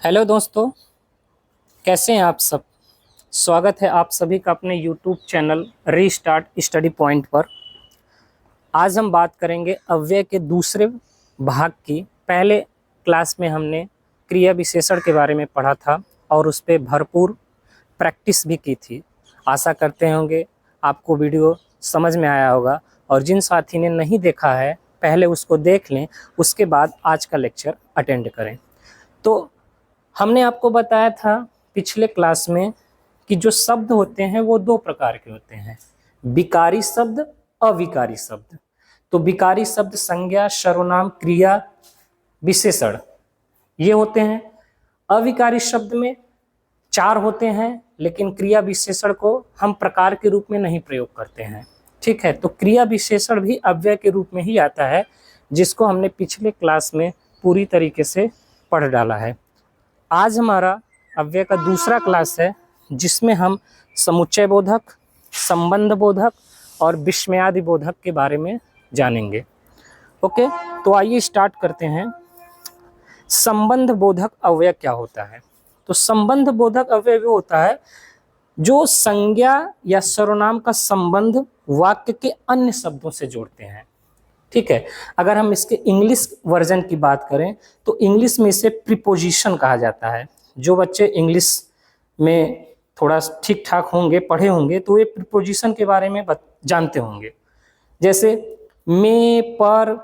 Hello दोस्तों, कैसे हैं आप सब। स्वागत है आप सभी का अपने YouTube channel restart study point पर। आज हम बात करेंगे अव्यय के दूसरे भाग की। पहले क्लास में हमने क्रिया विशेषण के बारे में पढ़ा था और उस पर भरपूर प्रैक्टिस भी की थी। आशा करते होंगे आपको वीडियो समझ में आया होगा, और जिन साथी ने नहीं देखा है पहले उसको देख लें, उसके बाद आज का लेक्चर अटेंड करें। तो हमने आपको बताया था पिछले क्लास में कि जो शब्द होते हैं वो दो प्रकार के होते हैं, विकारी शब्द, अविकारी शब्द। तो विकारी शब्द संज्ञा, सर्वनाम, क्रिया, विशेषण ये होते हैं। अविकारी शब्द में चार होते हैं, लेकिन क्रिया विशेषण को हम प्रकार के रूप में नहीं प्रयोग करते हैं। ठीक है, तो क्रिया विशेषण भी अव्यय के रूप में ही आता है, जिसको हमने पिछले क्लास में पूरी तरीके से पढ़ डाला है। आज हमारा अव्यय का दूसरा क्लास है, जिसमें हम समुच्चय बोधक, संबंध बोधक और विस्मयादि बोधक के बारे में जानेंगे। ओके, तो आइए स्टार्ट करते हैं। संबंध बोधक अव्यय क्या होता है? तो संबंध बोधक अव्यय वो होता है जो संज्ञा या सर्वनाम का संबंध वाक्य के अन्य शब्दों से जोड़ते हैं। ठीक है, अगर हम इसके इंग्लिश वर्जन की बात करें तो इंग्लिश में इसे प्रीपोजिशन कहा जाता है। जो बच्चे इंग्लिश में थोड़ा ठीक ठाक होंगे, पढ़े होंगे, तो ये प्रीपोजिशन के बारे में जानते होंगे। जैसे में, पर,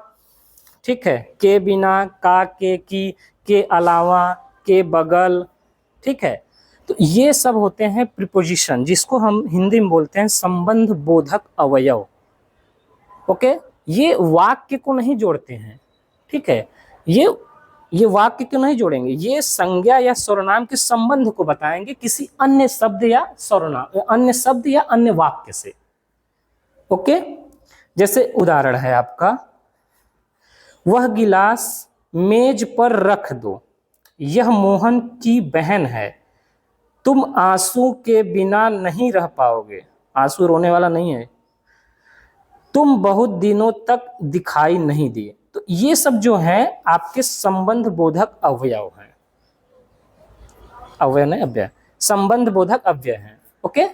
ठीक है, के बिना, का, के अलावा, के बगल, ठीक है। तो ये सब होते हैं प्रीपोजिशन, जिसको हम हिंदी में बोलते हैं संबंध बोधक अवयव। ओके, ये वाक्य को नहीं जोड़ते हैं। ठीक है, ये वाक्य को नहीं जोड़ेंगे, ये संज्ञा या सर्वनाम के संबंध को बताएंगे किसी अन्य शब्द या सर्वनाम, अन्य शब्द या अन्य वाक्य से। ओके, जैसे उदाहरण है आपका, वह गिलास मेज पर रख दो, यह मोहन की बहन है, तुम आंसू के बिना नहीं रह पाओगे। आंसू रोने वाला नहीं है। तुम बहुत दिनों तक दिखाई नहीं दिए। तो ये सब जो है आपके संबंध बोधक अवयव हैं। अवयव नहीं, अव्यय। संबंध बोधक अव्यय हैं। ओके,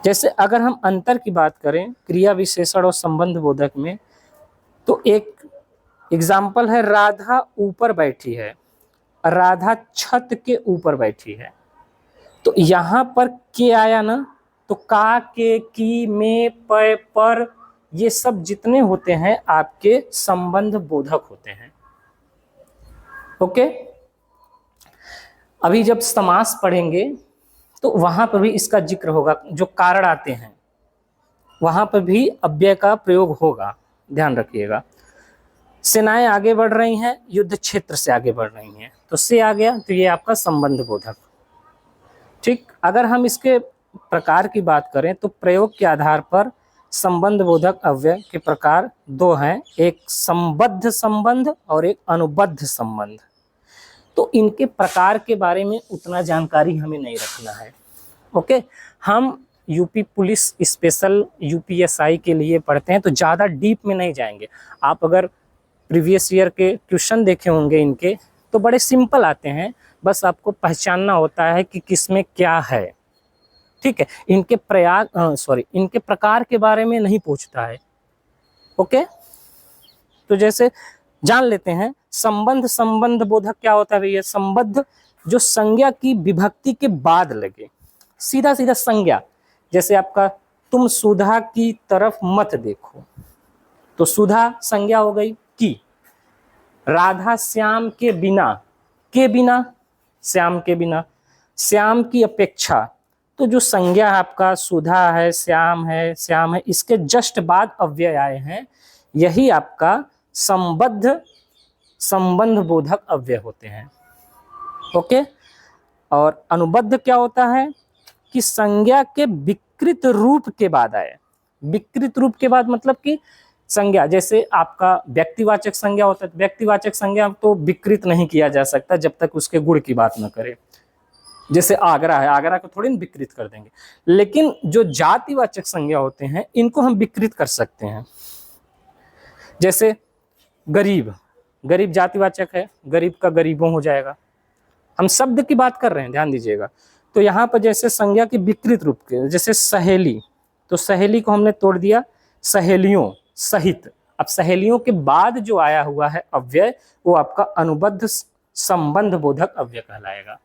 जैसे अगर हम अंतर की बात करें क्रिया विशेषण और संबंध बोधक में, तो एक एग्जाम्पल है, राधा ऊपर बैठी है, राधा छत के ऊपर बैठी है। तो यहां पर के आया ना, तो का, के, की, में, पर, ये सब जितने होते हैं आपके संबंध बोधक होते हैं। ओके, अभी जब समास पढ़ेंगे तो वहां पर भी इसका जिक्र होगा। जो कारण आते हैं वहां पर भी अव्यय का प्रयोग होगा, ध्यान रखिएगा। सेनाएं आगे बढ़ रही हैं, युद्ध क्षेत्र से आगे बढ़ रही हैं, तो से आ गया, तो ये आपका संबंध बोधक। ठीक, अगर हम इसके प्रकार की बात करें तो प्रयोग के आधार पर संबंध बोधक अव्यय के प्रकार दो हैं, एक संबद्ध संबंध और एक अनुबद्ध संबंध। तो इनके प्रकार के बारे में उतना जानकारी हमें नहीं रखना है। ओके, हम यूपी पुलिस स्पेशल यूपीएसआई के लिए पढ़ते हैं, तो ज़्यादा डीप में नहीं जाएंगे। आप अगर प्रीवियस ईयर के क्वेश्चन देखे होंगे इनके, तो बड़े सिंपल आते हैं, बस आपको पहचानना होता है कि किसमें क्या है। ठीक है, इनके इनके प्रकार के बारे में नहीं पूछता है। ओके, तो जैसे जान लेते हैं संबंध बोधक क्या होता है भैया। संबद्ध जो संज्ञा की विभक्ति के बाद लगे, सीधा सीधा संज्ञा। जैसे आपका तुम सुधा की तरफ मत देखो, तो सुधा संज्ञा हो गई की। राधा श्याम के बिना, के बिना, श्याम के बिना, श्याम की अपेक्षा, तो जो संज्ञा आपका सुधा है, श्याम है, श्याम है, इसके जस्ट बाद अव्यय आए हैं, यही आपका संबद्ध संबंध बोधक अव्यय होते हैं। ओके, और अनुबद्ध क्या होता है कि संज्ञा के विकृत रूप के बाद आए। विकृत रूप के बाद मतलब कि संज्ञा, जैसे आपका व्यक्तिवाचक संज्ञा होता है, व्यक्तिवाचक संज्ञा तो विकृत नहीं किया जा सकता जब तक उसके गुण की बात न करे। जैसे आगरा है, आगरा को थोड़ी विकृत कर देंगे, लेकिन जो जातिवाचक संज्ञा होते हैं इनको हम विकृत कर सकते हैं। जैसे गरीब, गरीब जातिवाचक है, गरीब का गरीबों हो जाएगा। हम शब्द की बात कर रहे हैं, ध्यान दीजिएगा। तो यहाँ पर जैसे संज्ञा के विकृत रूप के, जैसे सहेली, तो सहेली को हमने तोड़ दिया सहेलियों सहित। अब सहेलियों के बाद जो आया हुआ है अव्यय, वो आपका अनुबद्ध संबंध बोधक अव्यय कहलाएगा।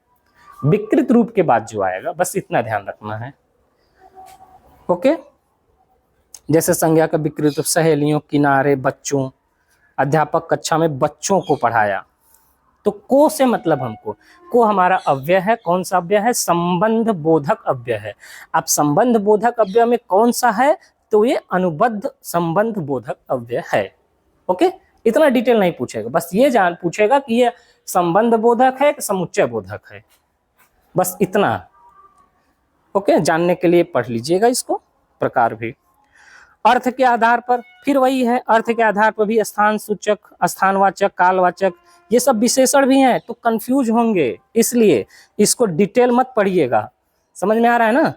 विकृत रूप के बाद जो आएगा, बस इतना ध्यान रखना है। ओके, जैसे संज्ञा का विकृत रूप सहेलियों, किनारे, बच्चों, अध्यापक कक्षा में बच्चों को पढ़ाया। तो को से मतलब हमको, को हमारा अव्यय है। कौन सा अव्यय है? संबंध बोधक अव्यय है। अब संबंध बोधक अव्यय में कौन सा है? तो ये अनुबद्ध संबंध बोधक अव्यय है। ओके, इतना डिटेल नहीं पूछेगा, बस ये जान पूछेगा कि ये संबंध बोधक है कि समुच्चय बोधक है, बस इतना। ओके, जानने के लिए पढ़ लीजिएगा इसको। प्रकार भी अर्थ के आधार पर, फिर वही है, अर्थ के आधार पर भी स्थान सूचक, स्थानवाचक, कालवाचक, ये सब विशेषण भी हैं, तो कंफ्यूज होंगे, इसलिए इसको डिटेल मत पढ़िएगा। समझ में आ रहा है ना?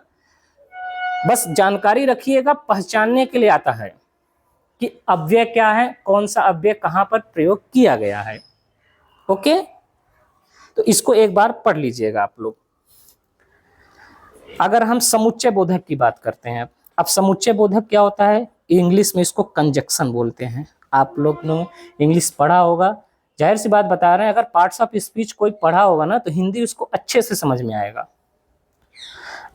बस जानकारी रखिएगा, पहचानने के लिए आता है कि अव्यय क्या है, कौन सा अव्यय कहां पर प्रयोग किया गया है। ओके, तो इसको एक बार पढ़ लीजिएगा आप लोग। अगर हम समुच्चय बोधक की बात करते हैं, अब समुच्चय बोधक क्या होता है? इंग्लिश में इसको कंजक्शन बोलते हैं। आप लोग ने इंग्लिश पढ़ा होगा, जाहिर सी बात बता रहे हैं, अगर पार्ट्स ऑफ स्पीच कोई पढ़ा होगा ना तो हिंदी उसको अच्छे से समझ में आएगा।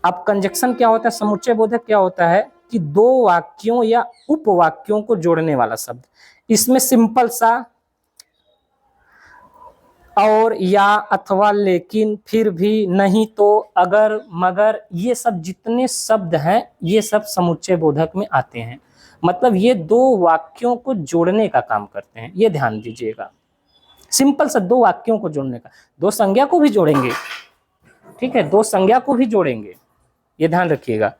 अब कंजक्शन क्या होता है, समुच्चय बोधक क्या होता है कि दो वाक्यों या उपवाक्यों को जोड़ने वाला शब्द। इसमें सिंपल सा और, या, अथवा, लेकिन, फिर भी, नहीं, तो, अगर, मगर, ये सब जितने शब्द हैं ये सब समुच्चय बोधक में आते हैं। मतलब ये दो वाक्यों को जोड़ने का काम करते हैं, ये ध्यान दीजिएगा। सिंपल सा दो वाक्यों को जोड़ने का, दो संज्ञा को भी जोड़ेंगे, ठीक है, दो संज्ञा को भी जोड़ेंगे, ये ध्यान रखिएगा।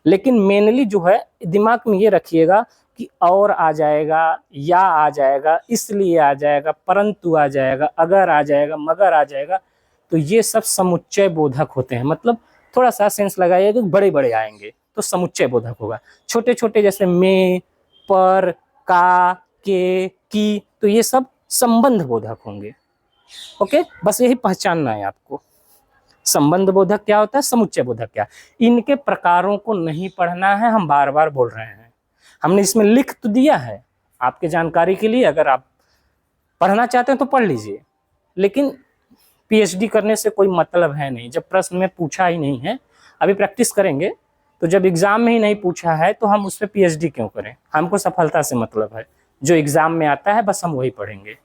लेकिन मेनली जो है दिमाग में ये रखिएगा कि और आ जाएगा, या आ जाएगा, इसलिए आ जाएगा, परंतु आ जाएगा, अगर आ जाएगा, मगर आ जाएगा, तो ये सब समुच्चय बोधक होते हैं। मतलब थोड़ा सा सेंस लगाइएगा कि बड़े बड़े आएंगे तो समुच्चय बोधक होगा। छोटे छोटे जैसे में, पर, का, के, की, तो ये सब संबंध बोधक होंगे। ओके, बस यही पहचानना है आपको। संबंध बोधक क्या होता है, समुच्चय बोधक क्या। इनके प्रकारों को नहीं पढ़ना है, हम बार बार बोल रहे हैं। हमने इसमें लिख तो दिया है आपके जानकारी के लिए, अगर आप पढ़ना चाहते हैं तो पढ़ लीजिए, लेकिन पीएचडी करने से कोई मतलब है नहीं। जब प्रश्न में पूछा ही नहीं है, अभी प्रैक्टिस करेंगे, तो जब एग्जाम में ही नहीं पूछा है तो हम उस पर पीएचडी क्यों करें? हमको सफलता से मतलब है, जो एग्जाम में आता है बस हम वही पढ़ेंगे।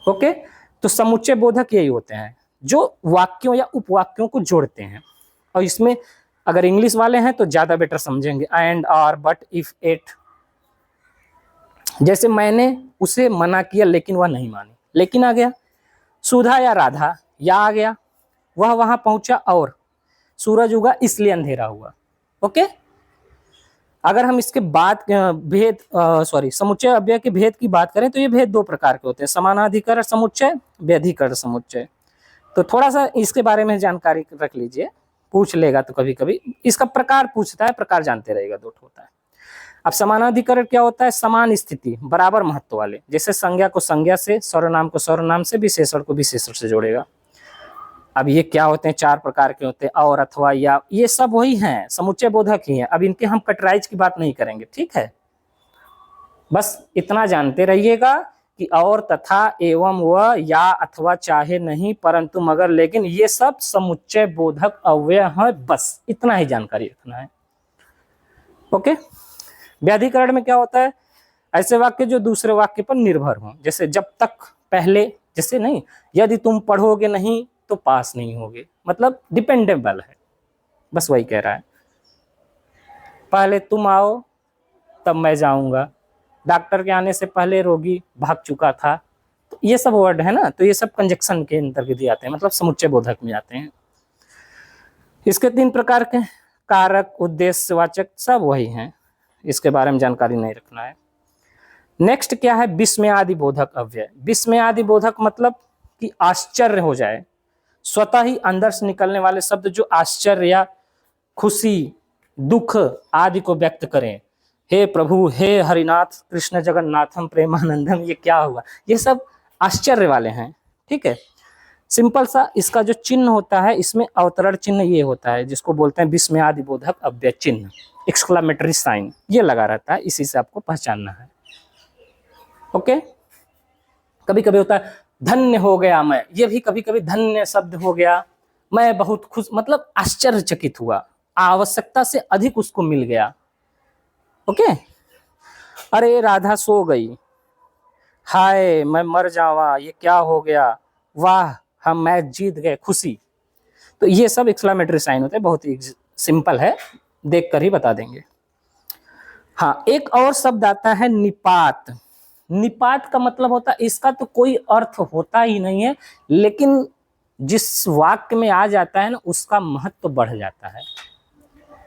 ओके, तो समुच्चय बोधक यही होते हैं जो वाक्यों या उपवाक्यों को जोड़ते हैं। और इसमें अगर इंग्लिश वाले हैं तो ज्यादा बेटर समझेंगे, and, are, but, if, at. जैसे मैंने उसे मना किया लेकिन वह नहीं मानी, लेकिन आ गया। सुधा या राधा, या आ गया। वह वहां पहुंचा और, सूरज उगा इसलिए अंधेरा हुआ। ओके, अगर हम इसके बाद भेद समुच्चय अव्यय के भेद की बात करें तो ये भेद दो प्रकार के होते हैं, समानाधिकरण समुच्चय, व्यधिकरण समुच्चय। तो थोड़ा सा इसके बारे में जानकारी रख लीजिए, पूछ लेगा तो कभी कभी इसका प्रकार पूछता है, प्रकार जानते रहेगा, दो होता है। अब समानाधिकरण क्या होता है? समान स्थिति, बराबर महत्व वाले, जैसे संज्ञा को संज्ञा से, सर्वनाम को सर्वनाम से, विशेषण को विशेषण से जोड़ेगा। अब ये क्या होते हैं? चार प्रकार के होते हैं, और, अथवा, या, ये सब वही हैं, समुच्चय बोधक ही हैं। अब इनके हम कटराइज की बात नहीं करेंगे, ठीक है। बस इतना जानते रहिएगा कि और, तथा, एवं, व, या, अथवा, चाहे, नहीं, परंतु, मगर, लेकिन, ये सब समुच्चय बोधक अव्यय हैं। बस इतना ही जानकारी रखना है। ओके, व्याधिकरण में क्या होता है? ऐसे वाक्य जो दूसरे वाक्य पर निर्भर हों, जैसे जब तक, पहले, जैसे नहीं, यदि तुम पढ़ोगे नहीं तो पास नहीं होगे, मतलब डिपेंडेबल है, बस वही कह रहा है। पहले तुम आओ तब मैं जाऊंगा, डॉक्टर के आने से पहले रोगी भाग चुका था, तो ये सब वर्ड है ना, तो ये सब कंजक्शन के अंतर्गत आते हैं, मतलब समुच्चय बोधक में आते हैं। इसके तीन प्रकार के, कारक, उद्देश्यवाचक, सब वही हैं, इसके बारे में जानकारी नहीं रखना है। नेक्स्ट क्या है? विस्मयादि बोधक अव्यय। विस्मयादि बोधक मतलब कि आश्चर्य हो जाए, स्वतः ही अंदर से निकलने वाले शब्द जो आश्चर्य या खुशी, दुख आदि को व्यक्त करें, हे प्रभु, हे हरिनाथ कृष्ण जगन्नाथम प्रेमानंदम, ये क्या हुआ? ये सब आश्चर्य वाले हैं। ठीक है, सिंपल सा इसका जो चिन्ह होता है, इसमें अवतरण चिन्ह ये होता है जिसको बोलते हैं विस्मयादि बोधक अव्यय चिन्ह, एक्सक्लामेटरी साइन, ये लगा रहता है, इसी से आपको पहचानना है। ओके, कभी कभी होता है धन्य हो गया मैं, ये भी कभी कभी धन्य शब्द हो गया, मैं बहुत खुश, मतलब आश्चर्यचकित हुआ, आवश्यकता से अधिक उसको मिल गया। ओके, अरे राधा सो गई, हाय मैं मर जावा, ये क्या हो गया, वाह हम मैच जीत गए, खुशी। तो ये सब एक्सक्लेमेटरी साइन होते हैं, बहुत ही सिंपल है, देख कर ही बता देंगे। हाँ, एक और शब्द आता है निपात। निपात का मतलब होता है, इसका तो कोई अर्थ होता ही नहीं है, लेकिन जिस वाक्य में आ जाता है ना, उसका महत्व तो बढ़ जाता है।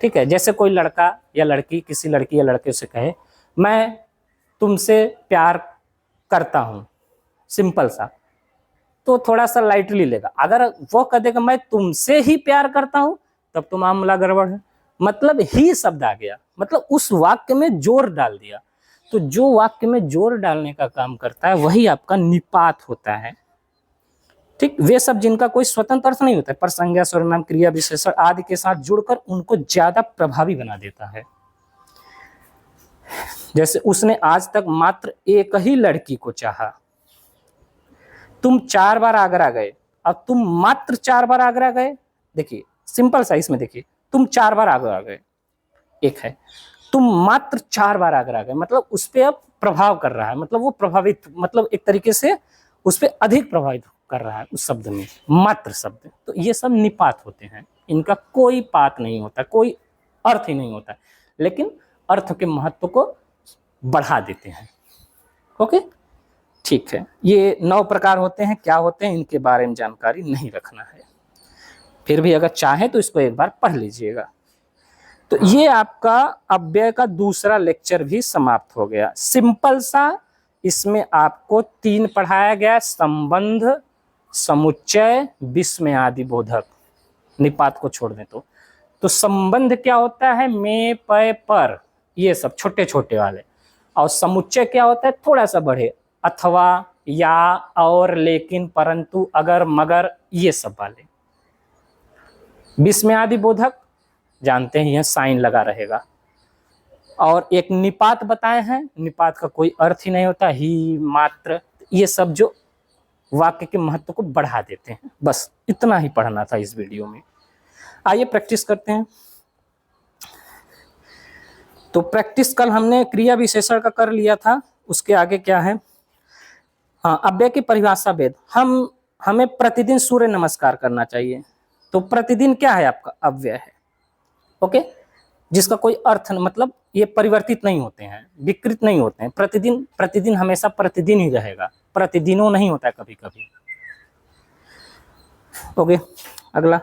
ठीक है, जैसे कोई लड़का या लड़की किसी लड़की या लड़के से कहे मैं तुमसे प्यार करता हूं, सिंपल सा, तो थोड़ा सा लाइटली लेगा। अगर वो कह देगा मैं तुमसे ही प्यार करता हूं, तब तो मामला गड़बड़ है, मतलब ही शब्द आ गया, मतलब उस वाक्य में जोर डाल दिया। तो जो वाक्य में जोर डालने का काम करता है वही आपका निपात होता है। ठीक, वे सब जिनका कोई स्वतंत्र अर्थ नहीं होता है, पर संज्ञा, सर्वनाम, क्रिया, विशेषण आदि के साथ जुड़कर उनको ज्यादा प्रभावी बना देता है। जैसे उसने आज तक मात्र एक ही लड़की को चाहा, तुम 4 बार आगरा गए, अब तुम मात्र 4 बार आगरा गए। देखिए सिंपल सा, इसमें देखिए तुम 4 बार आगरा गए, एक है, तुम मात्र 4 बार आगरा गए, मतलब उस पर अब प्रभाव कर रहा है, मतलब वो प्रभावित, मतलब एक तरीके से उस पर अधिक प्रभावित कर रहा है उस शब्द में, मात्र शब्द। तो ये सब निपात होते हैं, इनका कोई पात नहीं होता, कोई अर्थ ही नहीं होता, लेकिन अर्थ के महत्व को बढ़ा देते हैं। ओके, ठीक है, ये 9 प्रकार होते हैं, क्या होते हैं इनके बारे में जानकारी नहीं रखना है, फिर भी अगर चाहे तो इसको एक बार पढ़ लीजिएगा। तो ये आपका अव्यय का दूसरा लेक्चर भी समाप्त हो गया। सिंपल सा इसमें आपको 3 पढ़ाया गया, संबंध, समुच्चय, विस्मयादि बोधक, निपात को छोड़ दें तो संबंध क्या होता है, में, पय, पर, ये सब छोटे छोटे वाले, और समुच्चय क्या होता है, थोड़ा सा बढ़े, अथवा, या, और, लेकिन, परंतु, अगर, मगर, ये सब वाले। विस्मयादि बोधक जानते ही हैं, साइन लगा रहेगा। और एक निपात बताए हैं, निपात का कोई अर्थ ही नहीं होता, ही, मात्र, ये सब जो वाक्य के महत्व को बढ़ा देते हैं। बस इतना ही पढ़ना था इस वीडियो में। आइए प्रैक्टिस करते हैं। तो प्रैक्टिस कल हमने क्रिया विशेषण का कर लिया था, उसके आगे क्या है, हाँ, अव्यय की परिभाषा भेद। हमें प्रतिदिन सूर्य नमस्कार करना चाहिए, तो प्रतिदिन क्या है आपका, अव्यय है। ओके, जिसका कोई अर्थ, मतलब ये परिवर्तित नहीं होते हैं, विकृत नहीं होते हैं, प्रतिदिन, प्रतिदिन हमेशा प्रतिदिन ही रहेगा, प्रतिदिनों नहीं होता है कभी कभी। ओके, अगला,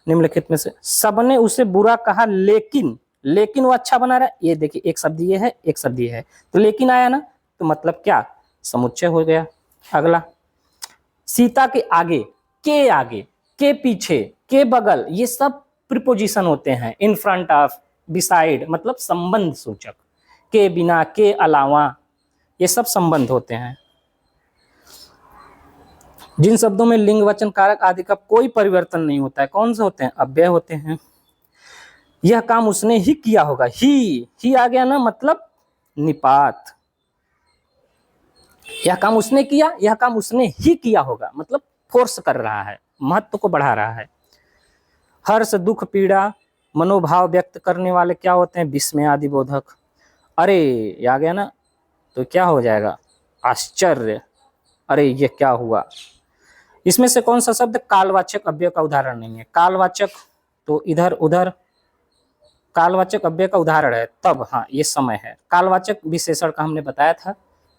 निम्नलिखित में से सबने उसे बुरा कहा, लेकिन, लेकिन वो अच्छा बना रहा है। ये देखिए एक शब्द ये है, एक शब्द ये है, तो लेकिन आया ना, तो मतलब क्या, समुच्चय हो गया। अगला, सीता के आगे, के पीछे, के बगल, ये सब प्रीपोजिशन होते हैं, इन फ्रंट ऑफ, बिसाइड, मतलब संबंध सूचक, के बिना, के अलावा, ये सब संबंध होते हैं। जिन शब्दों में लिंग, वचन, कारक आदि का कोई परिवर्तन नहीं होता है, कौन से होते हैं, अव्यय होते हैं। यह काम उसने ही किया होगा, ही आ गया ना, मतलब निपात। यह काम उसने किया, यह काम उसने ही किया होगा, मतलब फोर्स कर रहा है, महत्व को बढ़ा रहा है। हर्ष, दुख, पीड़ा, मनोभाव व्यक्त करने वाले क्या होते हैं, विस्मयादि बोधक। अरे ये आ गया ना, तो क्या हो जाएगा, आश्चर्य, अरे ये क्या हुआ। इसमें से कौन सा शब्द कालवाचक अव्यय का उदाहरण नहीं है, कालवाचक, तो इधर उधर, कालवाचक अव्यय का उदाहरण है तब, हाँ ये समय है, कालवाचक विशेषण का हमने बताया था,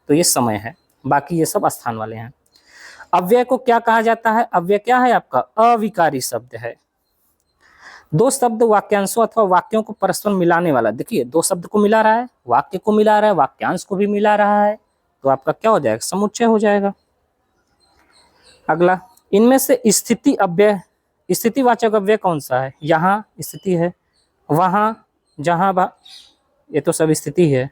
तो ये समय है, बाकी ये सब स्थान वाले हैं। अव्यय को क्या कहा जाता है, अव्यय क्या है आपका, अविकारी शब्द है। 2 शब्द वाक्यांशों अथवा वाक्यों को परस्पर मिलाने वाला, देखिए 2 शब्द को मिला रहा है, वाक्य को मिला रहा है, वाक्यांश को भी मिला रहा है, तो आपका क्या हो जाएगा, समुच्चय हो जाएगा। अगला, इनमें से स्थिति अव्यय, स्थितिवाचक अव्यय कौन सा है, यहाँ स्थिति है, वहां, जहां, ये तो सब स्थिति है।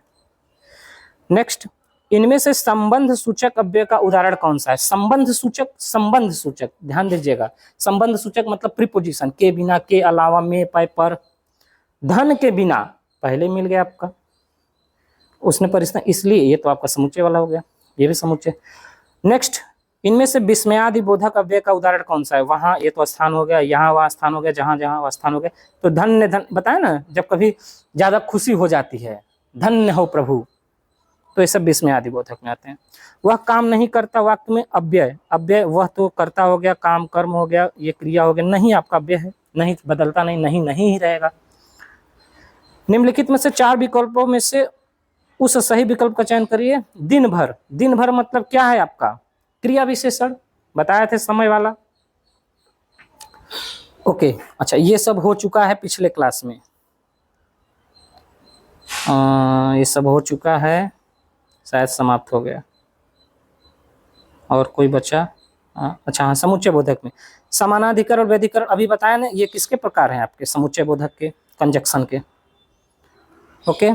नेक्स्ट, इनमें से संबंध सूचक अव्यय का उदाहरण कौन सा है? संबंध सूचक ध्यान दीजिएगा। संबंध सूचक मतलब प्रीपोजिशन, के बिना, के अलावा, में, पर। धन के बिना पहले मिल गया आपका, उसने परिस्थिति, इसलिए ये तो आपका समुच्चय वाला हो गया, ये भी समुच्चय। नेक्स्ट, इनमें से विस्मयादि बोधक अव्यय का उदाहरण कौन सा है? वहां ये तो स्थान हो गया, यहाँ वहां स्थान हो गया, जहां जहां वह स्थान हो गया। तो धन्य, धन बताया ना, जब कभी ज्यादा खुशी हो जाती है, धन्य हो प्रभु, तो ये सब विस्मयादि बोधक में आते हैं। वह काम नहीं करता वाक्य में अव्यय, अव्यय वह तो करता हो गया, काम कर्म हो गया, ये क्रिया हो गया, नहीं आपका अव्यय है, नहीं बदलता, नहीं ही रहेगा। निम्नलिखित में से 4 विकल्पों में से उस सही विकल्प का चयन करिए। दिन भर, दिन भर मतलब क्या है आपका? क्रिया विशेषण, बताया थे समय वाला। ओके, अच्छा ये सब हो चुका है पिछले क्लास में, ये सब हो चुका है, शायद समाप्त हो गया। और कोई बचा? अच्छा हाँ, समुच्चय बोधक में समानाधिकरण और व्यधिकरण अभी बताया ना, ये किसके प्रकार हैं आपके? समुच्चय बोधक के, कंजक्शन के। ओके,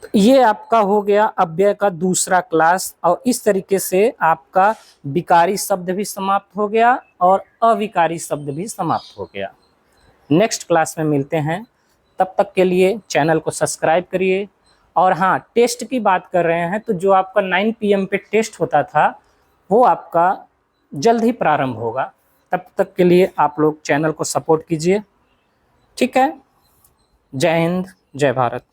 तो ये आपका हो गया अव्यय का दूसरा क्लास, और इस तरीके से आपका विकारी शब्द भी समाप्त हो गया और अविकारी शब्द भी समाप्त हो गया। नेक्स्ट क्लास में मिलते हैं, तब तक के लिए चैनल को सब्सक्राइब करिए। और हाँ, टेस्ट की बात कर रहे हैं तो जो आपका 9 PM पे टेस्ट होता था वो आपका जल्द ही प्रारंभ होगा। तब तक के लिए आप लोग चैनल को सपोर्ट कीजिए, ठीक है। जय हिंद, जय भारत।